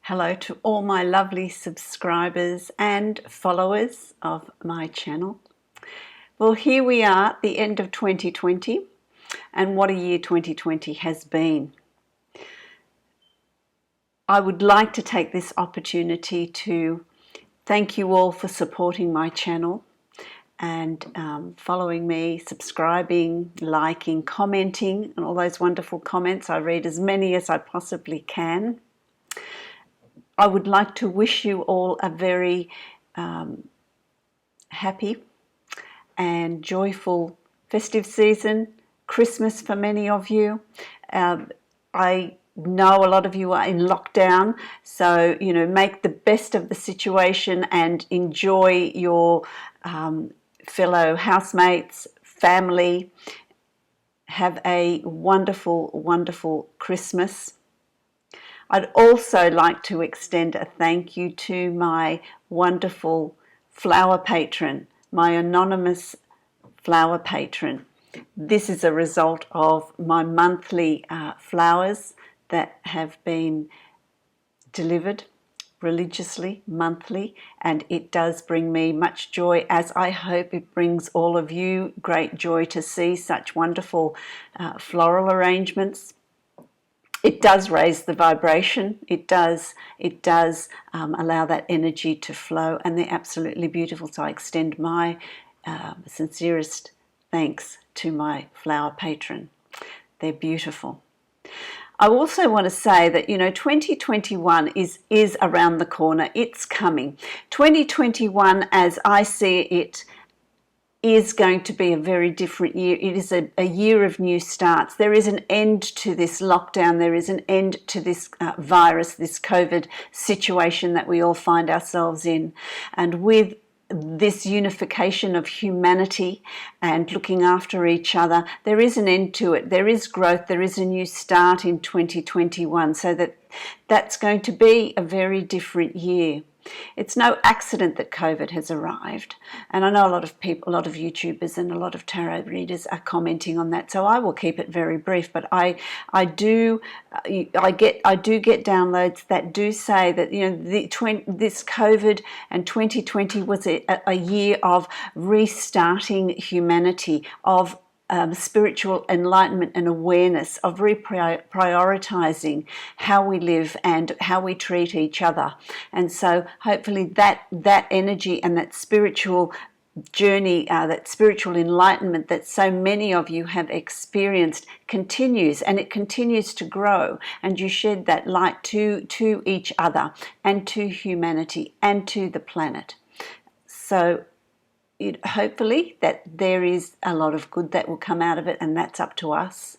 Hello to all my lovely subscribers and followers of my channel. Well, here we are at the end of 2020, and what a year 2020 has been. I would like to take this opportunity to thank you all for supporting my channel and following me, subscribing, liking, commenting, and all those wonderful comments. I read as many as I possibly can. I would like to wish you all a very happy and joyful festive season, Christmas for many of you. I know a lot of you are in lockdown, so make the best of the situation and enjoy your fellow housemates, family. Have a wonderful, wonderful Christmas. I'd also like to extend a thank you to my wonderful flower patron, my anonymous flower patron. This is a result of my monthly flowers that have been delivered religiously, monthly, and it does bring me much joy, as I hope it brings all of you great joy to see such wonderful floral arrangements. It does raise the vibration. It does allow that energy to flow, and they're absolutely beautiful. So I extend my sincerest thanks to my flower patron. They're beautiful. I also want to say that 2021 is around the corner. It's coming. 2021, as I see it, is going to be a very different year. It is a year of new starts. There is an end to this lockdown. There is an end to this virus, this COVID situation that we all find ourselves in. And with this unification of humanity and looking after each other, there is an end to it. There is growth. There is a new start in 2021. So that's going to be a very different year. It's no accident that COVID has arrived, and I know a lot of people, a lot of YouTubers and a lot of tarot readers are commenting on that, so I will keep it very brief. But I do get downloads that do say that this COVID and 2020 was a year of restarting humanity, of spiritual enlightenment and awareness, of reprioritizing how we live and how we treat each other. And so hopefully that energy and that spiritual journey, that spiritual enlightenment that so many of you have experienced continues, and it continues to grow, and you shed that light to each other and to humanity and to the planet. So hopefully that there is a lot of good that will come out of it, and that's up to us.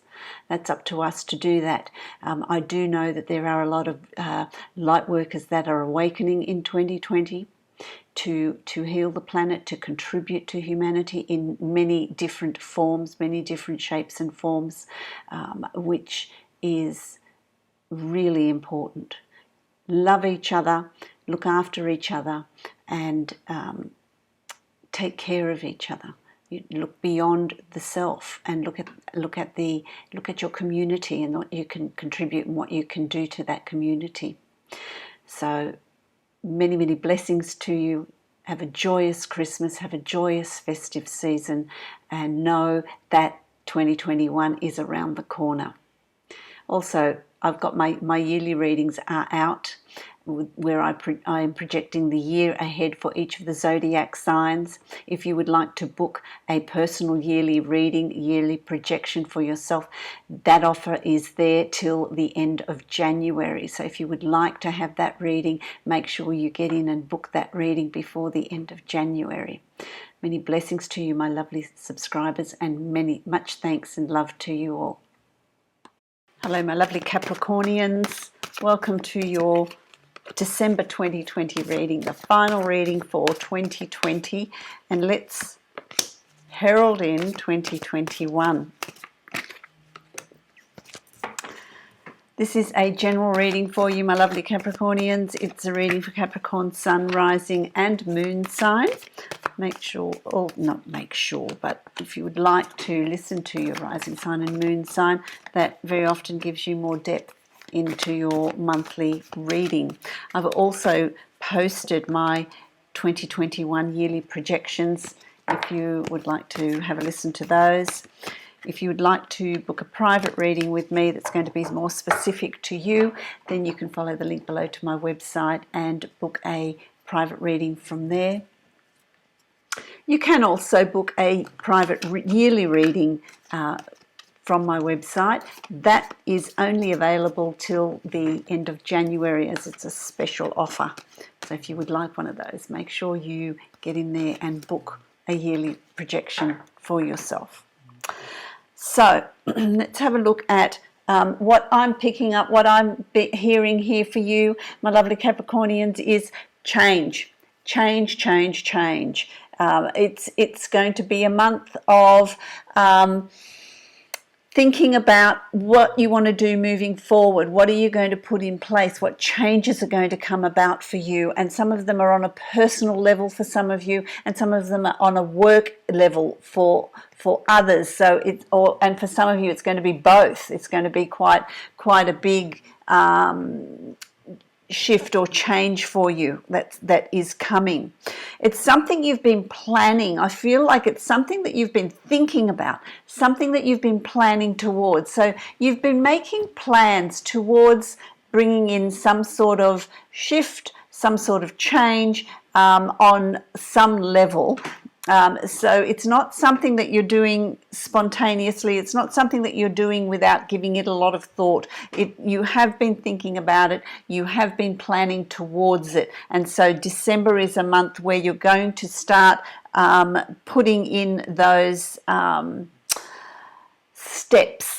That's up to us to do that. I do know that there are a lot of light workers that are awakening in 2020 to heal the planet, to contribute to humanity in many different forms, many different shapes and forms, which is really important. Love each other, look after each other, and take care of each other. You look beyond the self and look at your community and what you can contribute and what you can do to that community. So many, many blessings to you. Have a joyous Christmas, have a joyous festive season, and know that 2021 is around the corner. Also, I've got my yearly readings are out, where I am projecting the year ahead for each of the zodiac signs. If you would like to book a personal yearly reading, yearly projection for yourself, that offer is there till the end of January. So if you would like to have that reading, make sure you get in and book that reading before the end of January. Many blessings to you, my lovely subscribers, and much thanks and love to you all. Hello, my lovely Capricornians. Welcome to your December 2020 reading, the final reading for 2020, and let's herald in 2021. This is a general reading for you, my lovely Capricornians. It's a reading for Capricorn Sun, Rising and Moon sign. Make sure, or not make sure, but if you would like to listen to your rising sign and moon sign, that very often gives you more depth into your monthly reading. I've also posted my 2021 yearly projections if you would like to have a listen to those. If you would like to book a private reading with me that's going to be more specific to you, then you can follow the link below to my website and book a private reading from there. You can also book a private yearly reading from my website. That is only available till the end of January, as it's a special offer. So if you would like one of those, make sure you get in there and book a yearly projection for yourself. So let's have a look at what I'm picking up, what I'm hearing here for you, my lovely Capricornians, is change. Change, change, change. It's going to be a month of thinking about what you want to do moving forward. What are you going to put in place? What changes are going to come about for you? And some of them are on a personal level for some of you, and some of them are on a work level for others. So and for some of you, it's going to be both. It's going to be quite a big shift or change for you that is coming. It's something you've been planning. I feel like it's something that you've been thinking about, something that you've been planning towards. So you've been making plans towards bringing in some sort of shift, some sort of change on some level. So it's not something that you're doing spontaneously. It's not something that you're doing without giving it a lot of thought. You have been thinking about it. You have been planning towards it. And so December is a month where you're going to start putting in those steps.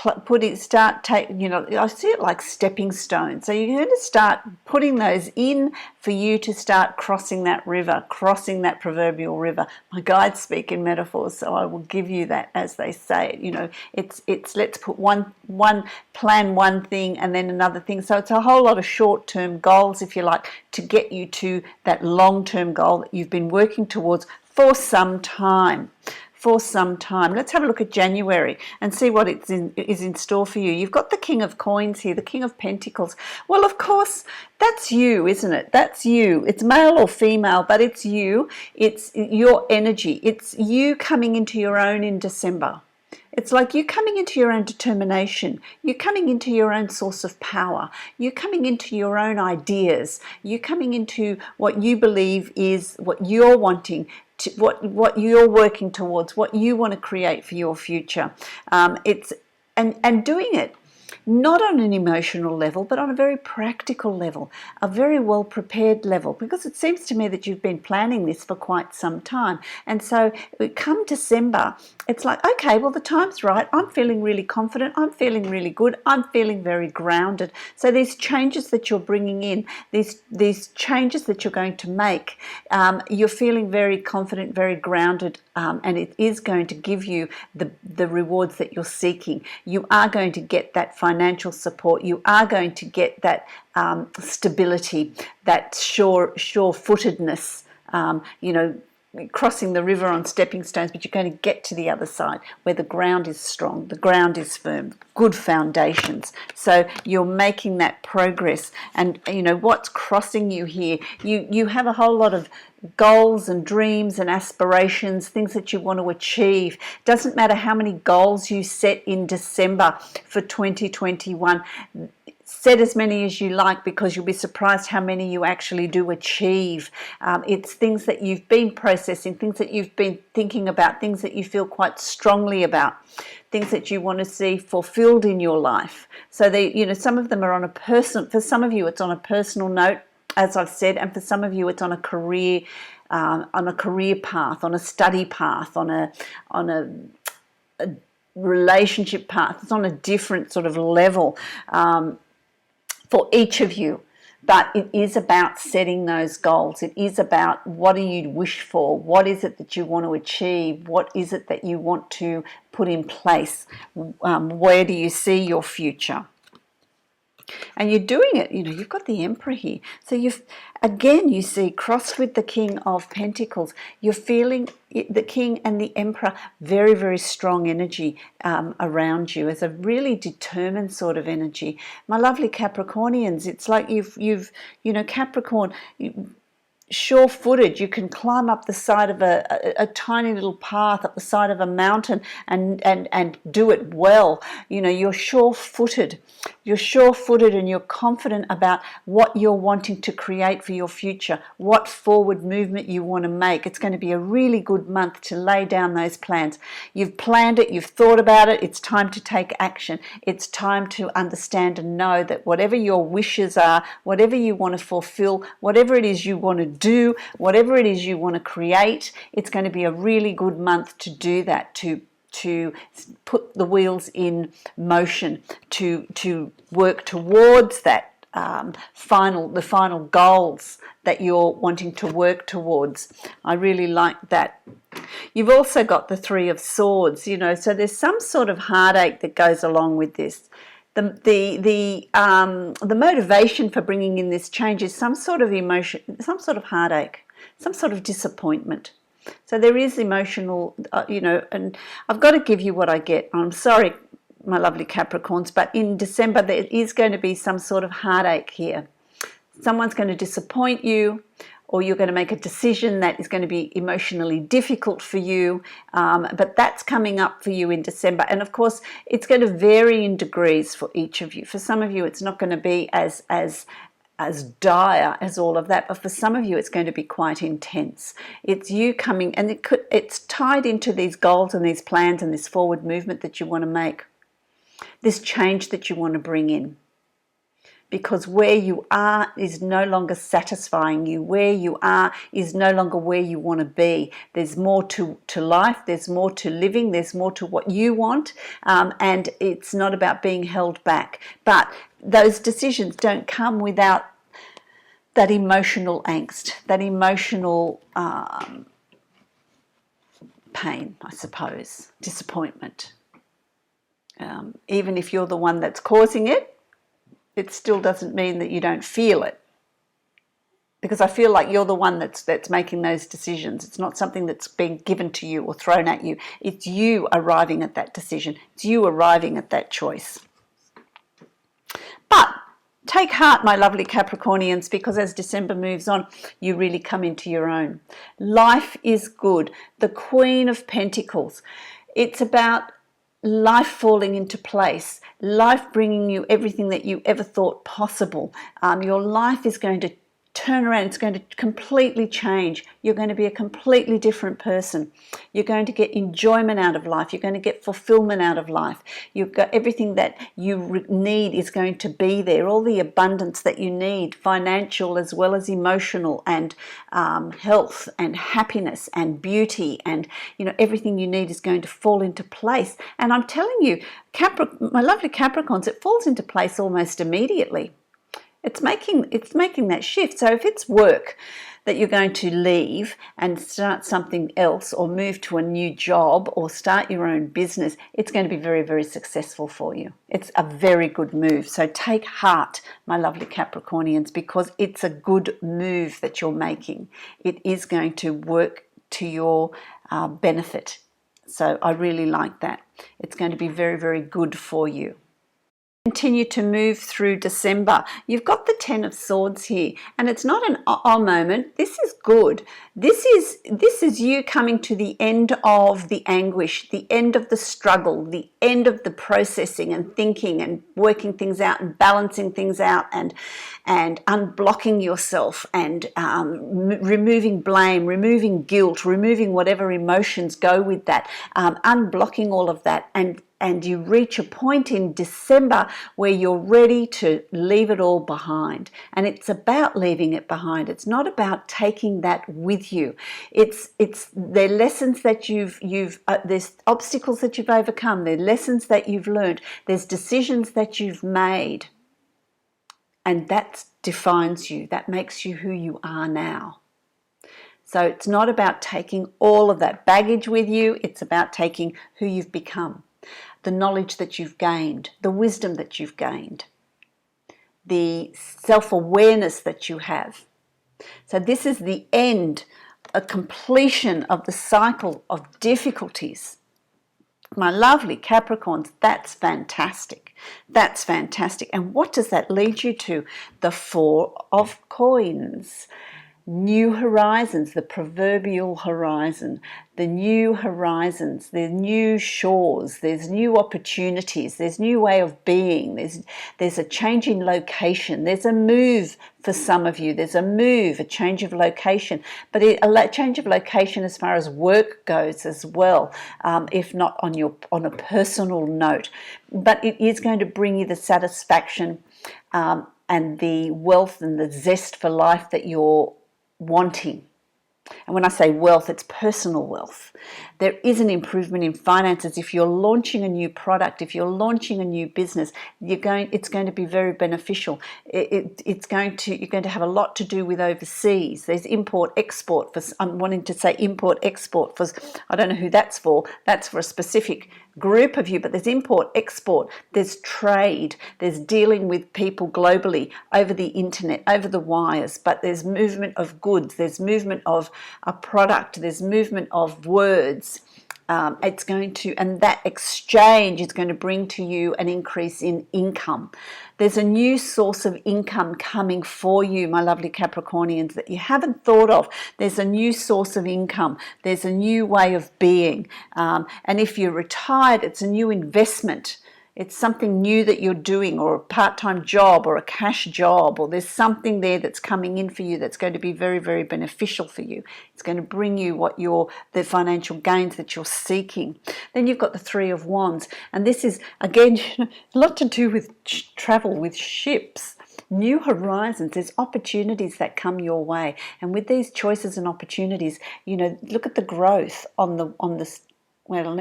I see it like stepping stones. So you're going to start putting those in for you to start crossing that river, crossing that proverbial river. My guides speak in metaphors, so I will give you that as they say it. You know, it's let's put one plan one thing and then another thing. So it's a whole lot of short-term goals, if you like, to get you to that long-term goal that you've been working towards for some time. Let's have a look at January and see what is in store for you. You've got the King of Coins here, the King of Pentacles. Well, of course, that's you, isn't it? That's you. It's male or female, but it's you. It's your energy. It's you coming into your own in December. It's like you coming into your own determination. You're coming into your own source of power. You're coming into your own ideas. You're coming into what you believe is what you're wanting, what you're working towards, what you want to create for your future. And doing it not on an emotional level, but on a very practical level, a very well prepared level, because it seems to me that you've been planning this for quite some time. And so come December, it's like, okay, well, the time's right. I'm feeling really confident. I'm feeling really good. I'm feeling very grounded. So these changes that you're bringing in, these changes that you're going to make, you're feeling very confident, very grounded, and it is going to give you the rewards that you're seeking. You are going to get that financial support. You are going to get that stability, that sure-footedness, crossing the river on stepping stones, but you're going to get to the other side where the ground is strong, the ground is firm, good foundations. So you're making that progress. And what's crossing you here, you have a whole lot of goals and dreams and aspirations, things that you want to achieve. Doesn't matter how many goals you set in December for 2021. Set as many as you like, because you'll be surprised how many you actually do achieve. It's things that you've been processing, things that you've been thinking about, things that you feel quite strongly about, things that you want to see fulfilled in your life. So some of them are on a personal, for some of you it's on a personal note, as I've said, and for some of you it's on a career path, on a study path, on a relationship path. It's on a different sort of level for each of you. But it is about setting those goals. It is about, what do you wish for? What is it that you want to achieve? What is it that you want to put in place? Where do you see your future? And you're doing it, you know, you've got the Emperor here. So again, you see, crossed with the King of Pentacles, you're feeling the King and the Emperor, very, very strong energy around you, as a really determined sort of energy. My lovely Capricornians, it's like you've you know, Capricorn, sure-footed. You can climb up the side of a tiny little path up the side of a mountain and do it well. You know, you're sure-footed. You're sure-footed and you're confident about what you're wanting to create for your future, what forward movement you want to make. It's going to be a really good month to lay down those plans. You've planned it, you've thought about it, it's time to take action. It's time to understand and know that whatever your wishes are, whatever you want to fulfill, whatever it is you want to do, whatever it is you want to create, it's going to be a really good month to do that, to put the wheels in motion, to work towards that the final goals that you're wanting to work towards. I really like that. You've also got the Three of Swords, you know, so there's some sort of heartache that goes along with this. The motivation for bringing in this change is some sort of emotion, some sort of heartache, some sort of disappointment. So there is emotional, you know, and I've got to give you what I get. I'm sorry, my lovely Capricorns, but in December there is going to be some sort of heartache here. Someone's going to disappoint you, or you're going to make a decision that is going to be emotionally difficult for you, but that's coming up for you in December. And of course, it's going to vary in degrees for each of you. For some of you, it's not going to be as dire as all of that, but for some of you, it's going to be quite intense. It's you coming, and it's tied into these goals and these plans and this forward movement that you want to make, this change that you want to bring in. Because where you are is no longer satisfying you. Where you are is no longer where you want to be. There's more to life. There's more to living. There's more to what you want. And it's not about being held back. But those decisions don't come without that emotional angst, that emotional pain, I suppose, disappointment. Even if you're the one that's causing it, it still doesn't mean that you don't feel it, because I feel like you're the one that's making those decisions. It's not something that's being given to you or thrown at you. It's you arriving at that decision. It's you arriving at that choice. But take heart, my lovely Capricornians, because as December moves on, you really come into your own. Life is good. The Queen of Pentacles. It's about life falling into place, life bringing you everything that you ever thought possible. Your life is going to turn around. It's going to completely change. You're going to be a completely different person. You're going to get enjoyment out of life. You're going to get fulfillment out of life. You've got everything that you need is going to be there. All the abundance that you need, financial as well as emotional, and health and happiness and beauty, and you know, everything you need is going to fall into place. And I'm telling you, my lovely Capricorns, it falls into place almost immediately. It's making that shift. So if it's work that you're going to leave and start something else, or move to a new job, or start your own business, it's going to be very, very successful for you. It's a very good move. So take heart, my lovely Capricornians, because it's a good move that you're making. It is going to work to your benefit. So I really like that. It's going to be very, very good for you. Continue to move through December. You've got the Ten of Swords here, and it's not an oh moment. This is good. This is you coming to the end of the anguish, the end of the struggle, the end of the processing and thinking and working things out and balancing things out, and unblocking yourself, and removing blame, removing guilt, removing whatever emotions go with that, unblocking all of that, and you reach a point in December where you're ready to leave it all behind. And it's about leaving it behind. It's not about taking that with you. It's the lessons that there's obstacles that you've overcome, there's lessons that you've learned, there's decisions that you've made. And that defines you. That makes you who you are now. So it's not about taking all of that baggage with you. It's about taking who you've become, the knowledge that you've gained, the wisdom that you've gained. the self-awareness that you have. So this is the end, a completion of the cycle of difficulties. My lovely Capricorns, that's fantastic. That's fantastic. And what does that lead you to? The Four of Coins. New horizons, the proverbial horizon, the new horizons, there's new shores, there's new opportunities, there's new way of being, there's a change in location, there's a move for some of you, there's a move, a change of location, but a change of location as far as work goes as well, if not on a personal note. But it is going to bring you the satisfaction and the wealth and the zest for life that you're wanting. And when I say wealth, it's personal wealth. There is an improvement in finances. If you're launching a new product, if you're launching a new business, it's going to be very beneficial. You're going to have a lot to do with overseas. There's import export. I'm wanting to say import export for, I don't know who that's for. That's for a specific group of you, but there's import export, there's trade, there's dealing with people globally over the internet, over the wires, but there's movement of goods, there's movement of a product, there's movement of words. And that exchange is going to bring to you an increase in income. There's a new source of income coming for you, my lovely Capricornians, that you haven't thought of. There's a new source of income. There's a new way of being. And if you're retired, it's a new investment. It's something new that you're doing, or a part-time job or a cash job, or there's something there that's coming in for you that's going to be very, very beneficial for you. It's going to bring you the financial gains that you're seeking. Then you've got the Three of Wands, and this is, again, a lot to do with travel, with ships. New horizons, there's opportunities that come your way. And with these choices and opportunities, look at the growth on the well,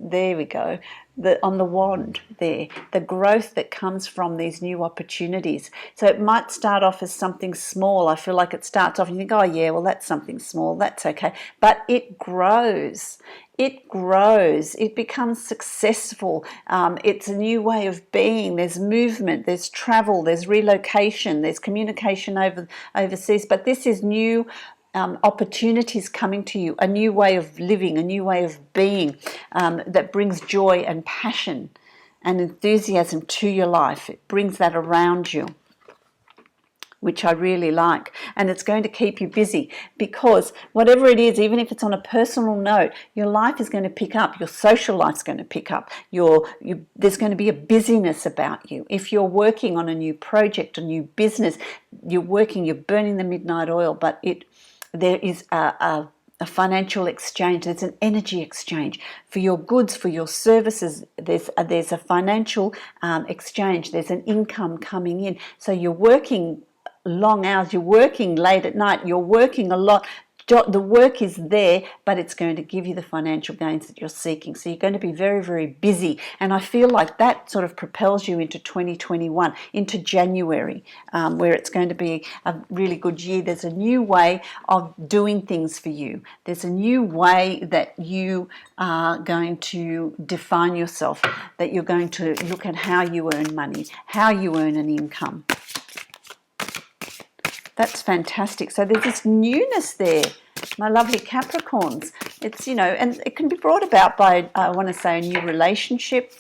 there we go, on the wand there, the growth that comes from these new opportunities. So it might start off as something small. I feel like it starts off and you think, oh yeah, well, that's something small, that's okay. But it grows. It grows. It becomes successful. It's a new way of being. There's movement, there's travel, there's relocation, there's communication overseas. But this is new opportunities coming to you, a new way of living, a new way of being that brings joy and passion and enthusiasm to your life. It brings that around you, which I really like. And it's going to keep you busy, because whatever it is, even if it's on a personal note, your life is going to pick up, your social life's going to pick up, there's going to be a busyness about you. If you're working on a new project, a new business, you're burning the midnight oil, but there is a financial exchange. There's an energy exchange for your goods, for your services. There's a financial exchange. There's an income coming in. So you're working long hours. You're working late at night. You're working a lot. The work is there, but it's going to give you the financial gains that you're seeking. So you're going to be very, very busy. And I feel like that sort of propels you into 2021, into January, where it's going to be a really good year. There's a new way of doing things for you. There's a new way that you are going to define yourself, that you're going to look at how you earn money, how you earn an income. That's fantastic. So there's this newness there, my lovely Capricorns. It's, and it can be brought about by, I want to say, a new relationship,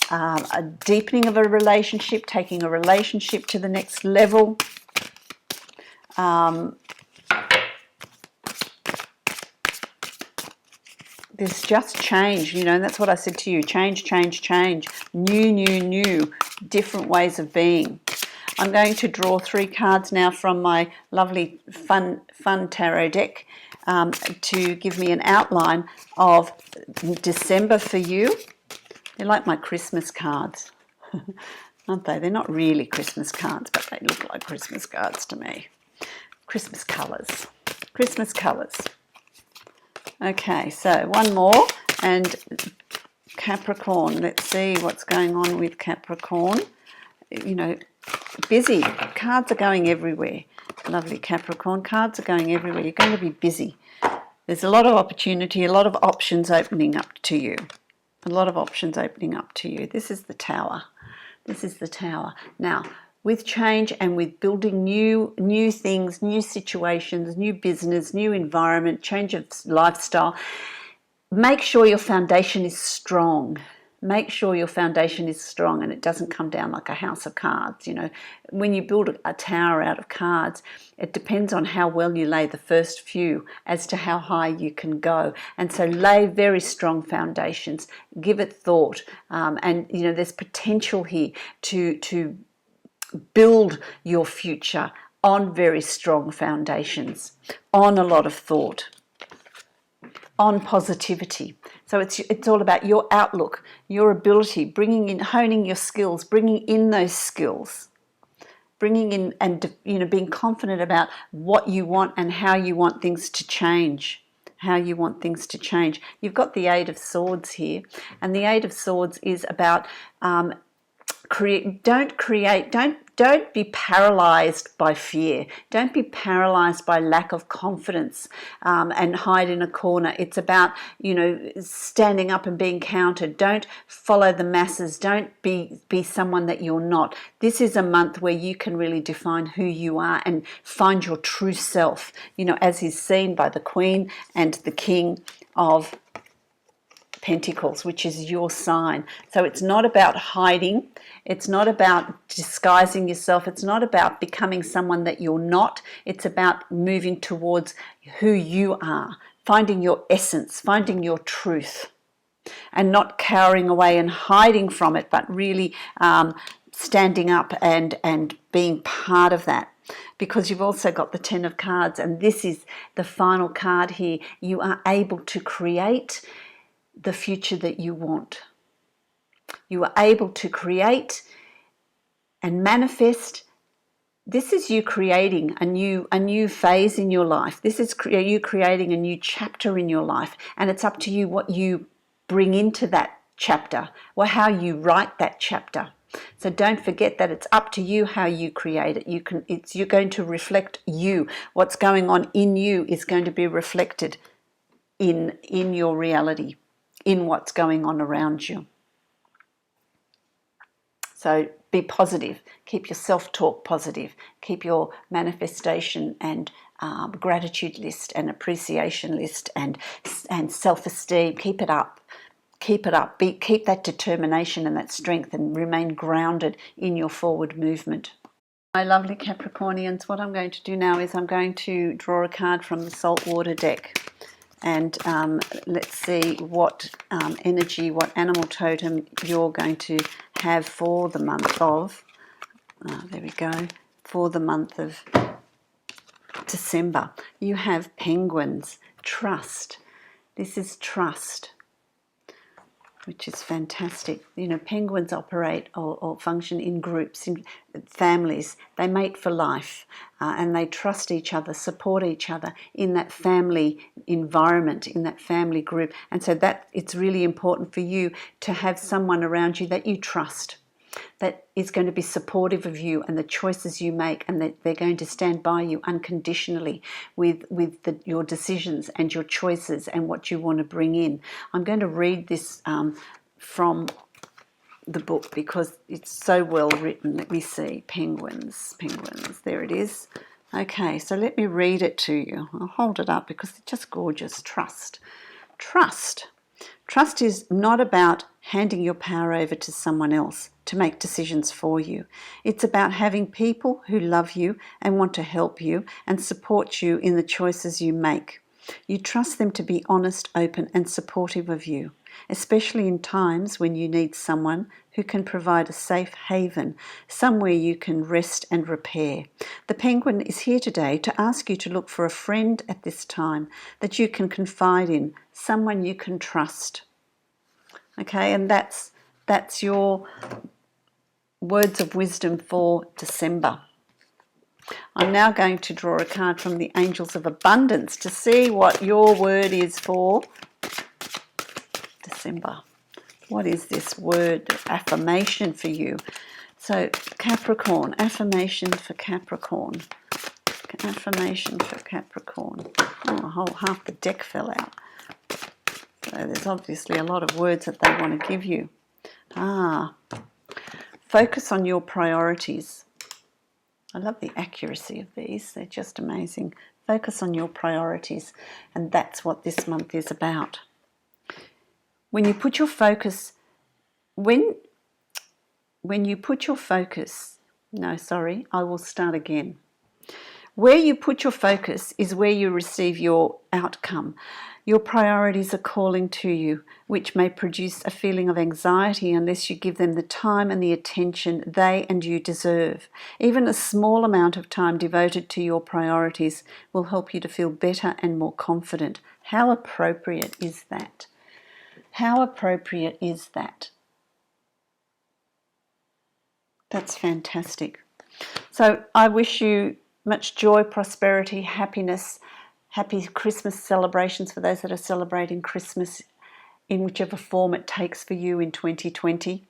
a deepening of a relationship, taking a relationship to the next level. There's just change, and that's what I said to you. Change, change, change. New, different ways of being. I'm going to draw 3 cards now from my lovely fun tarot deck to give me an outline of December for you. They're like my Christmas cards, aren't they? They're not really Christmas cards, but they look like Christmas cards to me. Christmas colours. Christmas colours. Okay, so one more, and Capricorn. Let's see what's going on with Capricorn. Busy. Cards are going everywhere. Lovely Capricorn. Cards are going everywhere. You're going to be busy. There's a lot of opportunity, a lot of options opening up to you. A lot of options opening up to you. This is the Tower. This is the Tower. Now, with change and with building new things, new situations, new business, new environment, change of lifestyle. Make sure your foundation is strong. Make sure your foundation is strong and it doesn't come down like a house of cards. You know, when you build a tower out of cards, it depends on how well you lay the first few as to how high you can go. And so lay very strong foundations, give it thought. And, you know, there's potential here to build your future on very strong foundations, on a lot of thought, on positivity. So it's all about your outlook, your ability, bringing in, honing your skills, bringing in those skills, bringing in and, you know, being confident about what you want and how you want things to change. How you want things to change. You've got the Eight of Swords here, and the Eight of Swords is about don't be paralyzed by fear. Don't be paralyzed by lack of confidence and hide in a corner. It's about, you know, standing up and being counted. Don't follow the masses. Don't be someone that you're not. This is a month where you can really define who you are and find your true self, you know, as is seen by the Queen and the King of Pentacles, which is your sign. So it's not about hiding. It's not about disguising yourself. It's not about becoming someone that you're not. It's about moving towards who you are, finding your essence, finding your truth, and not cowering away and hiding from it, but really standing up and being part of that. Because you've also got the Ten of Cards, and this is the final card here. You are able to create the future that you want. You are able to create and manifest. This is you creating a new phase in your life. This is you creating a new chapter in your life, and it's up to you what you bring into that chapter or how you write that chapter. So don't forget that it's up to you how you create it. You're going to reflect you. What's going on in you is going to be reflected in your reality, in what's going on around you. So be positive. Keep your self-talk positive. Keep your manifestation and gratitude list and appreciation list and self-esteem. Keep it up. Keep it up. Keep that determination and that strength, and remain grounded in your forward movement. My lovely Capricornians, what I'm going to do now is I'm going to draw a card from the saltwater deck. And let's see what energy, what animal totem you're going to have for the month of, there we go, for the month of December. You have penguins, trust. This is trust, which is fantastic. You know, penguins operate or function in groups, in families. They mate for life and they trust each other, support each other in that family environment, in that family group. And so that it's really important for you to have someone around you that you trust, that is going to be supportive of you and the choices you make, and that they're going to stand by you unconditionally with your decisions and your choices and what you want to bring in. I'm going to read this from the book because it's so well written. Let me see. Penguins, there it is. Okay, so let me read it to you. I'll hold it up because it's just gorgeous. Trust. Trust is not about handing your power over to someone else to make decisions for you. It's about having people who love you and want to help you and support you in the choices you make. You trust them to be honest, open, and supportive of you, especially in times when you need someone who can provide a safe haven, somewhere you can rest and repair. The Penguin is here today to ask you to look for a friend at this time that you can confide in, someone you can trust. Okay, and that's your words of wisdom for December. I'm now going to draw a card from the Angels of Abundance to see what your word is for December. What is this word affirmation for you? So Capricorn, affirmation for Capricorn. Affirmation for Capricorn. Oh, half the deck fell out. So there's obviously a lot of words that they want to give you. Focus on your priorities. I love the accuracy of these. They're just amazing. Focus on your priorities, and that's what this month is about. When you put your focus, when you put your focus, no, sorry, I will start again. Where you put your focus is where you receive your outcome. Your priorities are calling to you, which may produce a feeling of anxiety unless you give them the time and the attention they and you deserve. Even a small amount of time devoted to your priorities will help you to feel better and more confident. How appropriate is that? How appropriate is that? That's fantastic. So I wish you much joy, prosperity, happiness, happy Christmas celebrations for those that are celebrating Christmas in whichever form it takes for you in 2020.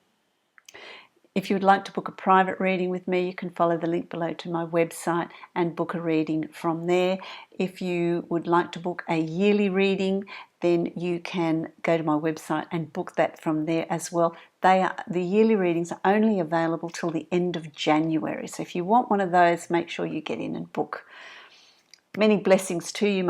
If you would like to book a private reading with me, you can follow the link below to my website and book a reading from there. If you would like to book a yearly reading, then you can go to my website and book that from there as well. The yearly readings are only available till the end of January. So if you want one of those, make sure you get in and book. Many blessings to you,